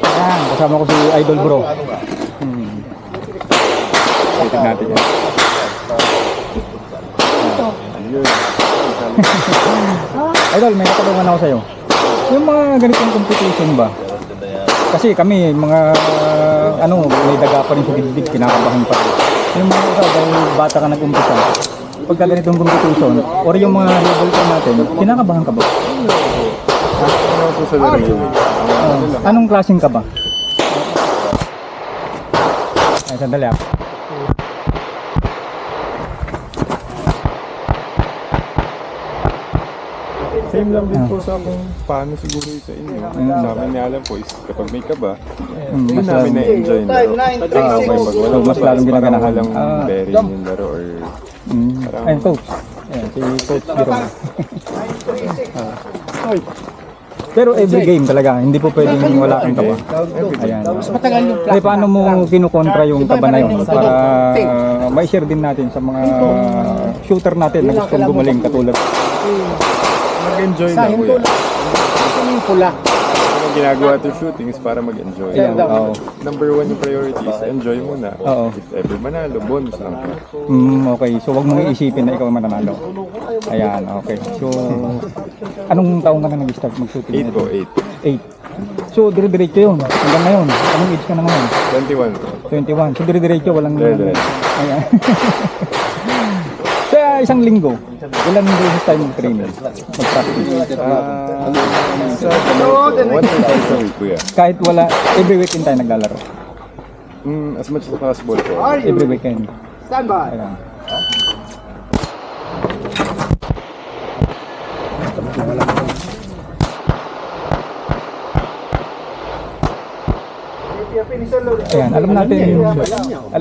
Ayan, kasama ko si Idol Bro. Tignan natin yan. Idol, may katanungan ako sa'yo. Yung mga ganitong competition ba? Kasi kami, mga may daga pa rin sa dibdib, kinakabahan pa rin. Yung mga isa, dahil bata ka nag-umpisa, pagka ganitong competition, or yung mga level pa natin, kinakabahan ka ba? Anong klaseng ka ba? Ay, sandali ako. Same lang din po sa kung paano siguro ito inyo. Sa amin nga alam po is kapag may kaba, hindi namin na-enjoy na. Mas lalong ginaganahan lang bearing yung laro or ayun, coach. Ayan, si Coach Biro. Pero every game talaga, hindi po pwedeng wala kang kaba. Ayan. Ay, paano mo kinukontra yung kaba na yun para ma-share din natin sa mga shooter natin na gustong gumaling katulad? Mag-enjoy na po yan. Ang ginagawa ito shooting is para mag-enjoy. Number one yung priority is enjoy muna. If ever manalo, bonus lang po. Okay, so wag mong iisipin na ikaw mananalo. Ayan, okay. So, anong taong ka na nag-start mag-shooting? 8 po, 8. So, dire-diretso yun. Hanggang ngayon. Anong age ka na ngayon? 21 po. 21. So, dire-diretso, walang... Ayan. Sa isang linggo, ilan beses tayo mag-training? Mag-practice? Once or twice a week po yan. Kahit wala, every weekend tayo naglalaro? As much as possible po. Every weekend? Stand by! Ayan. Ayan, alam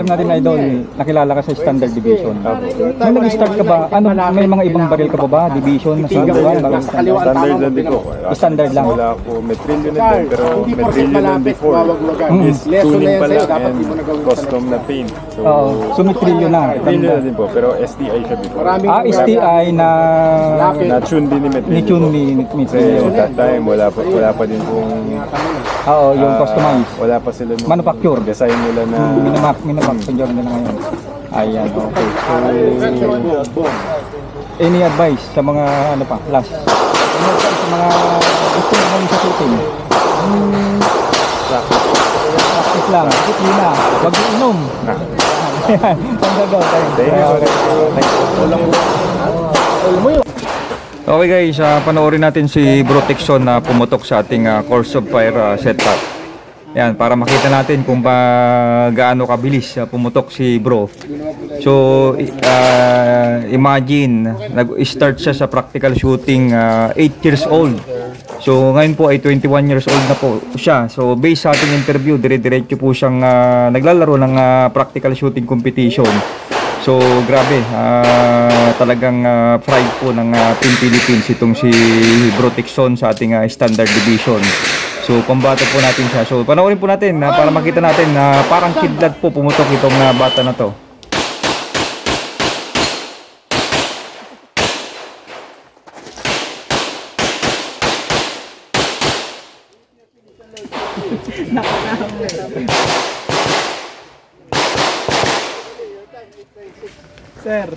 natin Idol, nakilala ka sa Standard Division. Nung nag-start ka ba, may mga ibang baril ka ba? Division, Standard lang din po. Standard lang. Wala po, may trillion na din, pero may trillion lang before. Is tuning pa lang and custom na paint. So may trillion na. Trillion na din po, pero STI siya before. STI na Na-tune din ni Metrillion. ni-tune ni Metrillion. That time, wala pa din pong... yung customized. Wala pa sila nung manufacture. Design nila na... Minamacture nila ngayon. Ayan, okay. So, any advice sa mga last? Sa mga gusto naman sa shooting? Practice lang. Disiplina. Huwag iinom. Ayan. Pagdagaw tayo. Okay guys, panoorin natin si Bro Texon na pumutok sa ating Course of Fire setup. Yan, para makita natin kung gaano kabilis pumutok si Bro. So, imagine, nag-start siya sa practical shooting 8 years old. So, ngayon po ay 21 years old na po siya. So, based sa ating interview, dire-diretso po siyang naglalaro ng practical shooting competition. So, grabe, talagang pride po ng Team Philippines itong si Bro Texon sa ating Standard Division. So, pambato po natin siya. So, panoorin po natin para makita natin na parang kidlat po pumutok itong bata na to. Sir.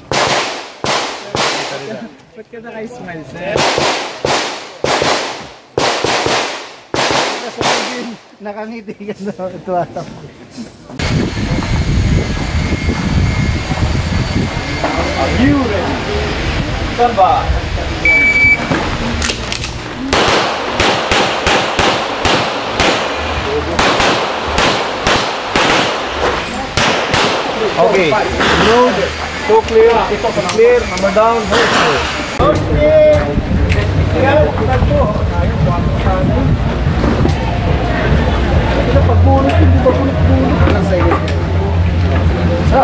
Ba't ka naka-smile, sir? Nakangiti ka na ito ata. Are you ready? Stand by. Okay. Road. So clear. Clear. Number down. Okay. Tingnan mo. Pagpulot, hindi ba pulot-pulot? Alang sa iyo. Sa?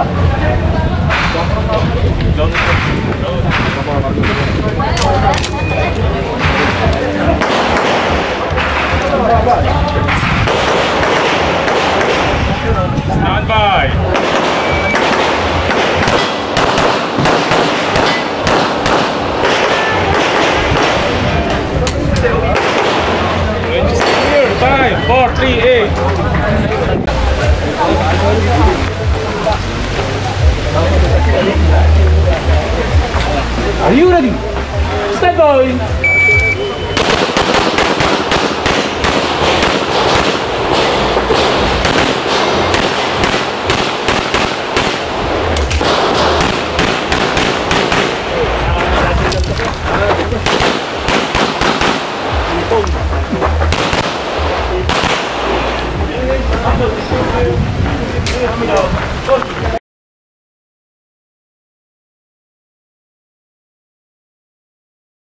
Stand by! Clear, bye!